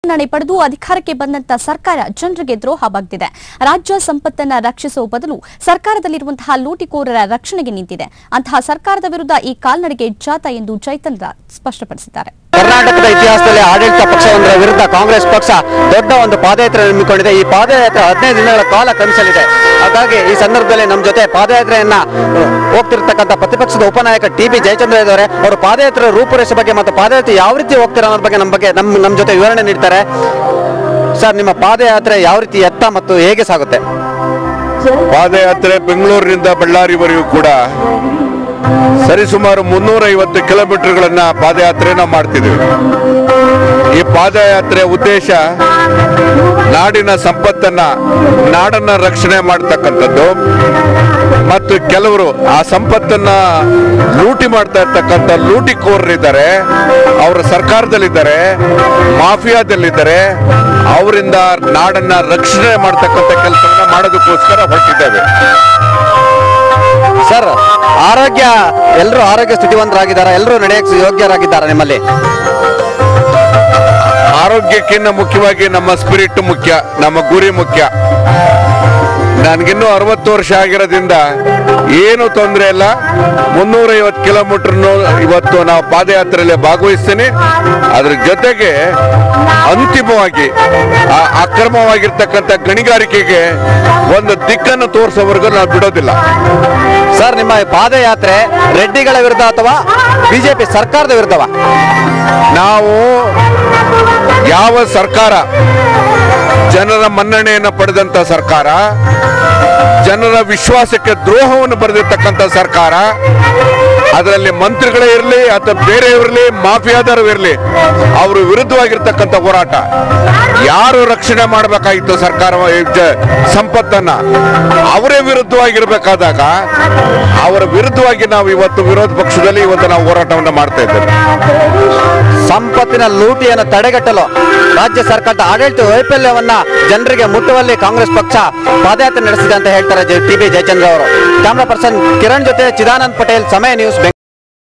ಮನ್ನಣೆ ಪಡೆದು ಅಧಿಕಾರಕ್ಕೆ ಬಂದಂತ ಸರ್ಕಾರ ಜನರಿಗೆ ದ್ರೋಹ ಬಗ್ದಿದೆ. ರಾಜ್ಯ ಸಂಪತ್ತನ್ನ ರಕ್ಷಿಸುವ ಬದಲು ಸರ್ಕಾರದಲ್ಲಿರುವಂತಹ ಲೂಟಿಕೋರರ ರಕ್ಷಣೆಗೆ ನಿಂತಿದೆ. ಅಂತಹ ಸರ್ಕಾರದ ವಿರುದ್ಧ ಈ ಕಾಲ್ನಡಿಗೆ ಜಾಥಾ ಎಂದು ಚೈತನ್ಯ ಸ್ಪಷ್ಟಪಡಿಸಿದ್ದಾರೆ. ಕರ್ನಾಟಕದ ಇತಿಹಾಸದಲ್ಲಿ ಆಡಳಿತ ಪಕ್ಷವೊಂದರ ವಿರುದ್ಧ ಕಾಂಗ್ರೆಸ್ ಪಕ್ಷ ದೊಡ್ಡ ಒಂದು ಪಾದಯಾತ್ರೆ ಹಮ್ಮಿಕೊಂಡಿದೆ. ಈ ಪಾದಯಾತ್ರೆ 15 ದಿನಗಳ ಕಾಲ ಕ್ರಮಿಸಲಿದೆ. ಹಾಗಾಗಿ ಈ ಸಂದರ್ಭದಲ್ಲಿ ನಮ್ಮ ಜೊತೆ ಪಾದಯಾತ್ರೆಯನ್ನ ಹೋಗ್ತಿರ್ತಕ್ಕಂಥ ಪ್ರತಿಪಕ್ಷದ ಉಪನಾಯಕ ಟಿ.ಬಿ. ಜಯಚಂದ್ರ ಇದ್ದಾರೆ. ಅವರು ಪಾದಯಾತ್ರೆ ರೂಪುರೇಷೆ ಬಗ್ಗೆ ಮತ್ತು ಪಾದಯಾತ್ರೆ ಯಾವ ರೀತಿ ಹೋಗ್ತೀರಾ ಅನ್ನೋದ್ರ ಬಗ್ಗೆ ನಮ್ಮ ಜೊತೆ ವಿವರಣೆ ನೀಡ್ತಾರೆ. ಸರ್, ನಿಮ್ಮ ಪಾದಯಾತ್ರೆ ಯಾವ ರೀತಿ ಎತ್ತ ಮತ್ತು ಹೇಗೆ ಸಾಗುತ್ತೆ? ಪಾದಯಾತ್ರೆ ಬೆಂಗಳೂರಿನಿಂದ ಬಳ್ಳಾರಿವರೆಗೂ ಕೂಡ ಸರಿಸುಮಾರು 350 ಕಿಲೋಮೀಟರ್ಗಳನ್ನ ಪಾದಯಾತ್ರೆನ ಮಾಡ್ತಿದ್ದೀವಿ. ಈ ಪಾದಯಾತ್ರೆ ಉದ್ದೇಶ ನಾಡಿನ ಸಂಪತ್ತನ್ನ ನಾಡನ್ನ ರಕ್ಷಣೆ ಮಾಡ್ತಕ್ಕಂಥದ್ದು ಮತ್ತು ಕೆಲವರು ಆ ಸಂಪತ್ತನ್ನ ಲೂಟಿ ಮಾಡ್ತಾ ಇರ್ತಕ್ಕಂಥ ಲೂಟಿಕೋರರಿದ್ದಾರೆ, ಅವರ ಸರ್ಕಾರದಲ್ಲಿದ್ದಾರೆ, ಮಾಫಿಯಾದಲ್ಲಿದ್ದಾರೆ. ಅವರಿಂದ ನಾಡನ್ನ ರಕ್ಷಣೆ ಮಾಡ್ತಕ್ಕಂಥ ಕೆಲಸವನ್ನ ಮಾಡೋದಕ್ಕೋಸ್ಕರ ಹೊರಟಿದ್ದೇವೆ. ಸರ್, ಎಲ್ಲರೂ ಆರೋಗ್ಯ ಸ್ಥಿತಿವಂತರಾಗಿದ್ದಾರೆ, ಎಲ್ಲರೂ ನಡೆಯಕ್ಕೆ ಯೋಗ್ಯರಾಗಿದ್ದಾರೆ. ನಿಮ್ಮಲ್ಲಿ ಆರೋಗ್ಯಕ್ಕಿಂತ ಮುಖ್ಯವಾಗಿ ನಮ್ಮ ಸ್ಪಿರಿಟ್ ಮುಖ್ಯ, ನಮ್ಮ ಗುರಿ ಮುಖ್ಯ. ನನಗಿನ್ನೂ 60 ವರ್ಷ ಆಗಿರೋದ್ರಿಂದ ಏನು ತೊಂದರೆ ಇಲ್ಲ. 350 ಕಿಲೋಮೀಟರ್ನು ಇವತ್ತು ನಾವು ಪಾದಯಾತ್ರೆಯಲ್ಲಿ ಭಾಗವಹಿಸ್ತೀನಿ. ಅದ್ರ ಜೊತೆಗೆ ಅಂತಿಮವಾಗಿ ಆ ಅಕ್ರಮವಾಗಿರ್ತಕ್ಕಂಥ ಗಣಿಗಾರಿಕೆಗೆ ಒಂದು ದಿಕ್ಕನ್ನು ತೋರಿಸೋವರೆಗೂ ನಾವು ಬಿಡೋದಿಲ್ಲ. ಸರ್, ನಿಮ್ಮ ಪಾದಯಾತ್ರೆ ರೆಡ್ಡಿಗಳ ವಿರುದ್ಧ ಅಥವಾ ಬಿಜೆಪಿ ಸರ್ಕಾರದ ವಿರುದ್ಧವಾ? ನಾವು ಯಾವ ಸರ್ಕಾರ ಜನರ ಮನ್ನಣೆಯನ್ನು ಪಡೆದಂತ ಸರ್ಕಾರ, ಜನರ ವಿಶ್ವಾಸಕ್ಕೆ ದ್ರೋಹವನ್ನು ಬರೆದಿರ್ತಕ್ಕಂಥ ಸರ್ಕಾರ, ಅದರಲ್ಲಿ ಮಂತ್ರಿಗಳೇ ಇರಲಿ ಅಥವಾ ಬೇರೆಯವರಿರಲಿ, ಮಾಫಿಯಾದವರು ಇರಲಿ, ಅವರು ವಿರುದ್ಧವಾಗಿರ್ತಕ್ಕಂಥ ಹೋರಾಟ. ಯಾರು ರಕ್ಷಣೆ ಮಾಡಬೇಕಾಗಿತ್ತು ಸರ್ಕಾರ ಸಂಪತ್ತನ್ನ, ಅವರೇ ವಿರುದ್ಧವಾಗಿರ್ಬೇಕಾದಾಗ ಅವರ ವಿರುದ್ಧವಾಗಿ ನಾವು ಇವತ್ತು ವಿರೋಧ ಪಕ್ಷದಲ್ಲಿ ಇವತ್ತು ನಾವು ಹೋರಾಟವನ್ನು ಮಾಡ್ತಾ ಇದ್ದೇವೆ. ಸಂಪತ್ತಿನ ಲೂಟಿಯನ್ನು ತಡೆಗಟ್ಟಲು ರಾಜ್ಯ ಸರ್ಕಾರದ ಆಡಳಿತ ವೈಫಲ್ಯವನ್ನ ಜನರಿಗೆ ಮುಟ್ಟುವಲ್ಲಿ ಕಾಂಗ್ರೆಸ್ ಪಕ್ಷ ಪಾದಯಾತ್ರೆ ನಡೆಸಿದೆ ಅಂತ ಹೇಳ್ತಾರೆ ಟಿ.ಬಿ. ಜಯಚಂದ್ರ ಅವರು. ಕ್ಯಾಮರಾ ಪರ್ಸನ್ ಕಿರಣ್ ಜೊತೆ ಚಿದಾನಂದ್ ಪಟೇಲ್, ಸಮಯ ನ್ಯೂಸ್.